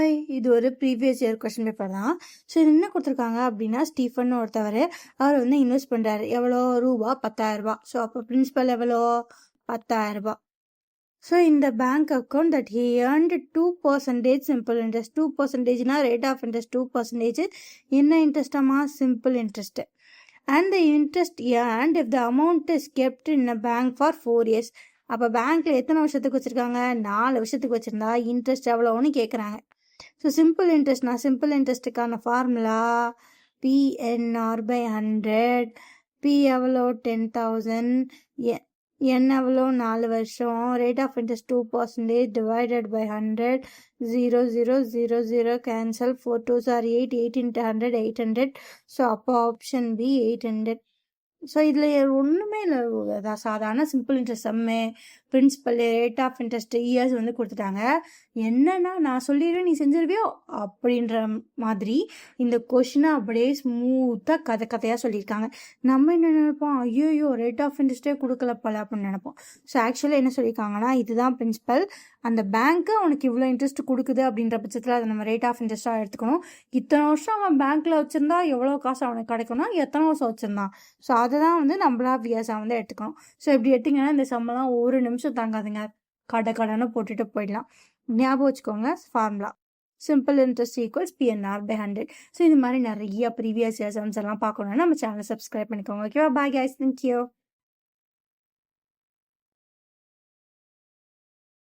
Hi, இது ஒரு previous year question paper தான். ஸோ இது என்ன கொடுத்துருக்காங்க அப்படின்னா, ஸ்டீஃபன் ஒருத்தவர் அவர் வந்து இன்வெஸ்ட் பண்ணுறாரு. எவ்வளோ ரூபா? 10,000 ரூபா. ஸோ அப்போ பிரின்சிபல் எவ்வளோ? 10,000 ரூபா. ஸோ இந்த bank account that he earned 2% simple interest. 2%னா ரேட் ஆஃப் இன்ட்ரெஸ்ட் 2%. என்ன இன்ட்ரெஸ்டாமா? Simple interest. And the interest earned if the amount is kept in a bank for 4 years. அப்போ பேங்க்கில் எத்தனை வருஷத்துக்கு வச்சுருக்காங்க? 4 வருஷத்துக்கு வச்சுருந்தா இன்ட்ரெஸ்ட் எவ்வளோன்னு கேட்குறாங்க. ஸோ சிம்பிள் இன்ட்ரெஸ்ட்டுக்கான ஃபார்முலா PNR/100. P எவ்வளோ? 10,000. என் எவ்வளோ? 4 வருஷம். Rate of interest 2% divided by 100. 0 0 0 0 cancel. 4 2s are 8. 8 into 100 800. So அப்போ ஆப்ஷன் பி 800. ஸோ இதில் ஒன்றுமே இல்லை, சாதாரண simple interest sum, principal, rate of interest, years வந்து கொடுத்துட்டாங்க. என்னன்னா நான் சொல்லிடுறேன் நீ செஞ்சிருவியோ அப்படின்ற மாதிரி இந்த கொஷினை அப்படியே ஸ்மூத்தாக கதையாக சொல்லியிருக்காங்க. நம்ம என்ன நினைப்போம்? ஐயோ ரேட் ஆஃப் இன்ட்ரெஸ்ட்டே கொடுக்கல போல அப்படின்னு நினைப்போம். ஸோ ஆக்சுவலாக என்ன சொல்லியிருக்காங்கன்னா, இதுதான் பிரின்சிபல், அந்த பேங்க்கு உனக்கு இவ்வளோ இன்ட்ரெஸ்ட் கொடுக்குது அப்படின்ற பட்சத்தில் அதை நம்ம ரேட் ஆஃப் இன்ட்ரெஸ்ட்டாக எடுத்துக்கணும். இத்தனை வருஷம் அவன் பேங்க்கில் வச்சுருந்தா எவ்வளோ காசு அவனுக்கு கிடைக்கணும், எத்தனை வருஷம் வச்சுருந்தான். ஸோ அதுதான் வந்து நம்மளா வியர்ஸாக வந்து எடுத்துக்கணும். ஸோ இப்படி எடுத்திங்கன்னா இந்த சம்பளம் ஒரு நிமிஷம் தாங்காதுங்க, கடனை போட்டுட்டு போயிடலாம். ஞாபகம் வச்சுக்கோங்க formula. Simple interest equals PNR/100. So இது மாதிரி நிறைய ப்ரீவியஸ் இயர் சம்ஸ் எல்லாம் பார்க்கணுன்னா நம்ம சேனலை சப்ஸ்கிரைப் பண்ணிக்கோங்க. ஓகேவா? Bye guys, thank you.